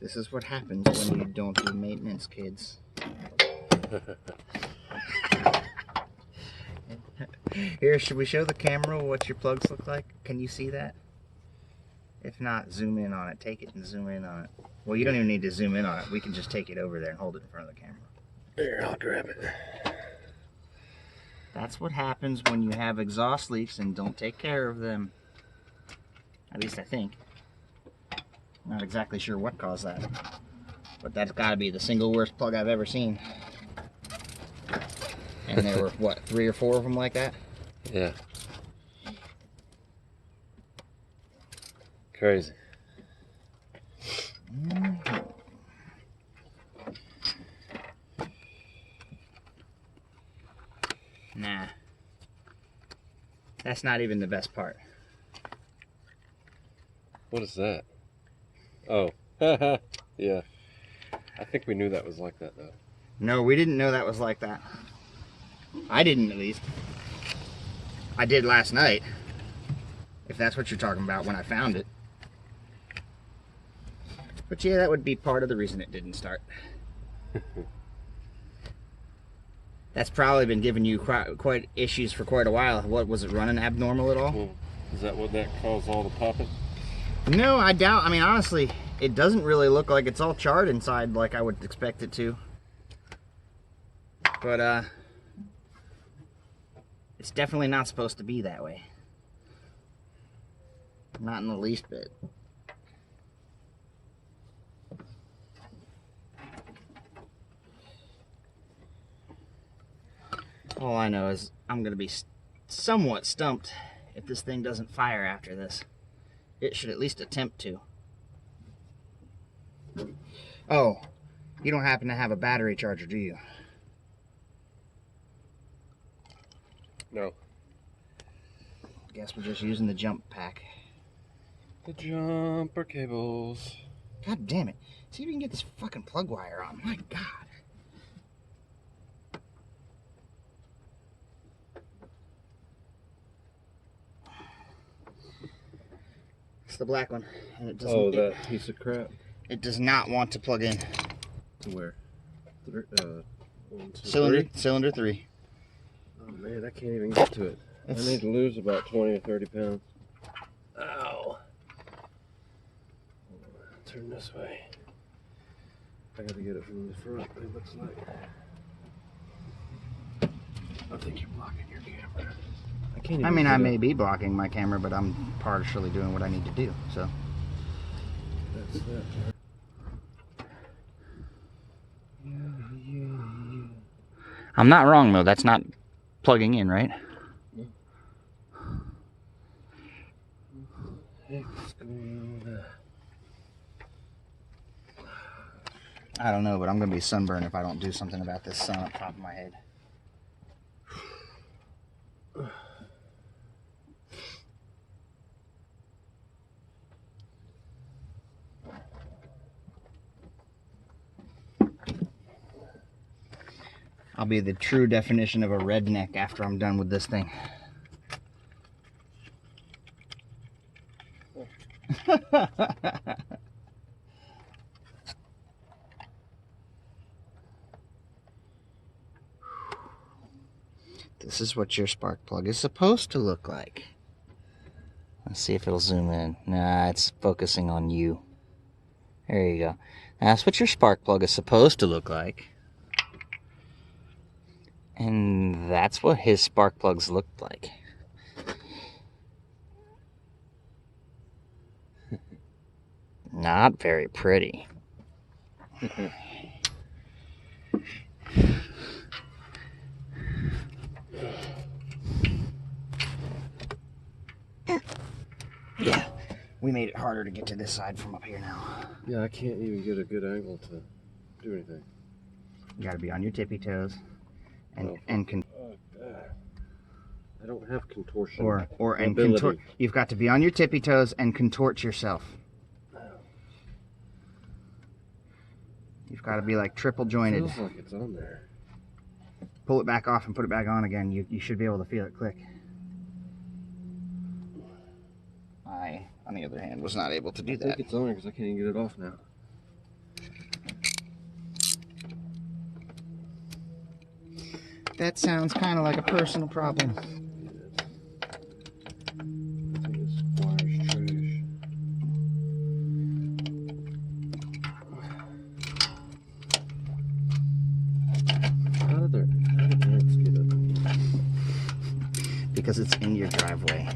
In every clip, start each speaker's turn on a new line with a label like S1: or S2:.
S1: This is what happens when you don't do maintenance, kids. Here, should we show the camera what your plugs look like? Can you see that? If not, zoom in on it. Take it and zoom in on it. Well, you don't even need to zoom in on it. We can just take it over there and hold it in front of the camera.
S2: Here, I'll grab it.
S1: That's what happens when you have exhaust leaks and don't take care of them. At least I think. Not exactly sure what caused that. But that's got to be the single worst plug I've ever seen. And there were, what, 3 or 4 of them like that?
S2: Yeah. Crazy.
S1: Nah. That's not even the best part.
S2: What is that? Oh. Yeah. I think we knew that was like that, though.
S1: No, we didn't know that was like that. I didn't, at least. I did last night. If that's what you're talking about, when I found it. But yeah, that would be part of the reason it didn't start. That's probably been giving you quite issues for quite a while. What, was it running abnormal at all?
S2: Well, is that what that caused all the popping?
S1: No, I doubt. I mean, honestly, it doesn't really look like it's all charred inside like I would expect it to. But, it's definitely not supposed to be that way. Not in the least bit. All I know is I'm going to be somewhat stumped if this thing doesn't fire after this. It should at least attempt to. Oh, you don't happen to have a battery charger, do you?
S2: No.
S1: Guess we're just using the jump pack.
S2: The jumper cables.
S1: God damn it. See if we can get this fucking plug wire on. My God. It's the black one. And it doesn't,
S2: Oh, that piece of crap.
S1: It does not want to plug in.
S2: To where? 1, 2,
S1: Cylinder 3.
S2: Oh man, I can't even get to it. I need to lose about 20 or 30 pounds. Ow. Turn this way. I gotta get it from the front, it looks like. I think you're blocking your camera.
S1: I mean, I may be blocking my camera, but I'm partially doing what I need to do, so.
S2: That's that.
S1: I'm not wrong, though. That's not plugging in, right? I don't know, but I'm going to be sunburned if I don't do something about this sun up top of my head. I'll be the true definition of a redneck after I'm done with this thing. This is what your spark plug is supposed to look like. Let's see if it'll zoom in. Nah, it's focusing on you. There you go. That's what your spark plug is supposed to look like. And that's what his spark plugs looked like. Not very pretty. Yeah, we made it harder to get to this side from up here now.
S2: Yeah, I can't even get a good angle to do anything.
S1: You gotta be on your tippy toes. And
S2: I don't have contortion.
S1: Contort. You've got to be on your tippy toes and contort yourself. You've got to be like triple jointed.
S2: It feels like it's on there.
S1: Pull it back off and put it back on again. You should be able to feel it click. I, on the other hand, was not able to do that.
S2: I think it's on there because I can't even get it off now.
S1: That sounds kind of like a personal problem.
S2: I think this wire's trash. How did the ants get up?
S1: Because it's in your driveway.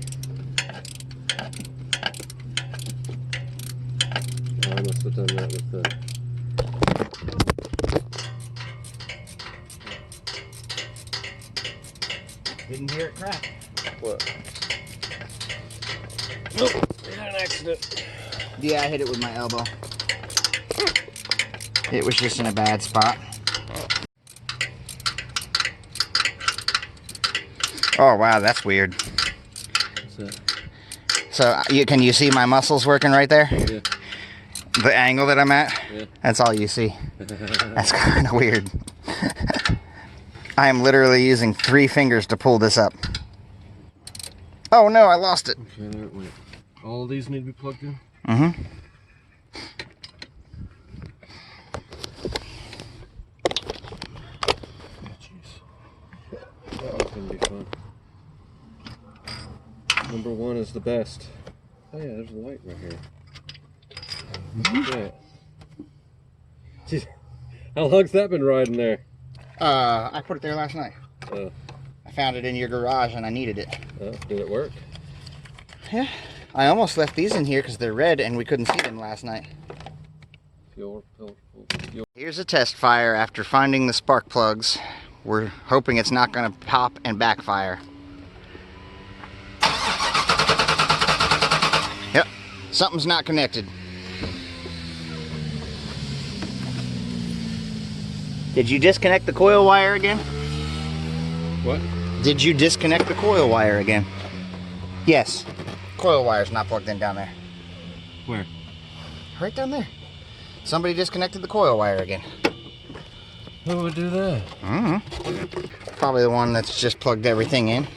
S2: Oh, I must have done that with the...
S1: Didn't hear it crack.
S2: What? Nope, I had an accident.
S1: Yeah, I hit it with my elbow. It was just in a bad spot. Oh wow, that's weird.
S2: What's that?
S1: So can you see my muscles working right there?
S2: Yeah.
S1: The angle that I'm at?
S2: Yeah.
S1: That's all you see. That's kind of weird. I am literally using 3 fingers to pull this up. Oh no, I lost it.
S2: Okay, there it went. All of these need to be plugged in?
S1: Mm-hmm.
S2: Jeez. That one's gonna be fun. Number 1 is the best. Oh yeah, there's a light right here. Look at that. Jeez. How long's that been riding there?
S1: I put it there last night.
S2: Oh.
S1: I found it in your garage and I needed it.
S2: Did it work?
S1: Yeah. I almost left these in here because they're red and we couldn't see them last night.
S2: Fuel.
S1: Here's a test fire after finding the spark plugs. We're hoping it's not going to pop and backfire. Yep, something's not connected. Did you disconnect the coil wire again?
S2: What?
S1: Did you disconnect the coil wire again? Yes. Coil wire's not plugged in down there.
S2: Where?
S1: Right down there. Somebody disconnected the coil wire again.
S2: Who would do that?
S1: Mm-hmm. Probably the one that's just plugged everything in.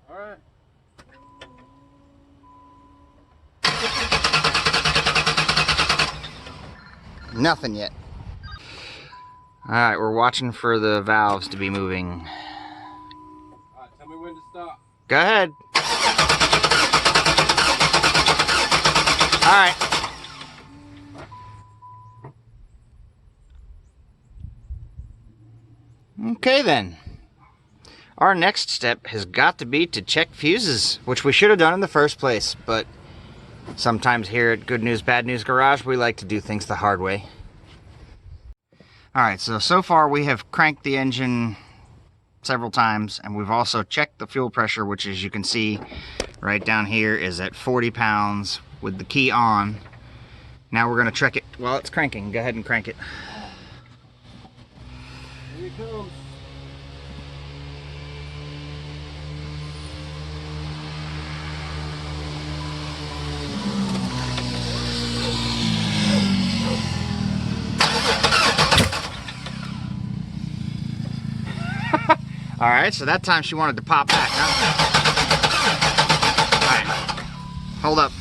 S2: All right.
S1: Nothing yet. Alright, we're watching for the valves to be moving.
S2: Alright, tell me when to stop.
S1: Go ahead. Alright. Okay then. Our next step has got to be to check fuses, which we should have done in the first place, but sometimes here at Good News, Bad News Garage, we like to do things the hard way. Alright, so far we have cranked the engine several times, and we've also checked the fuel pressure, which as you can see right down here is at 40 pounds with the key on. Now we're going to check it while it's cranking. Go ahead and crank it.
S2: Here it comes.
S1: Alright, so that time she wanted to pop back, huh? Alright, hold up.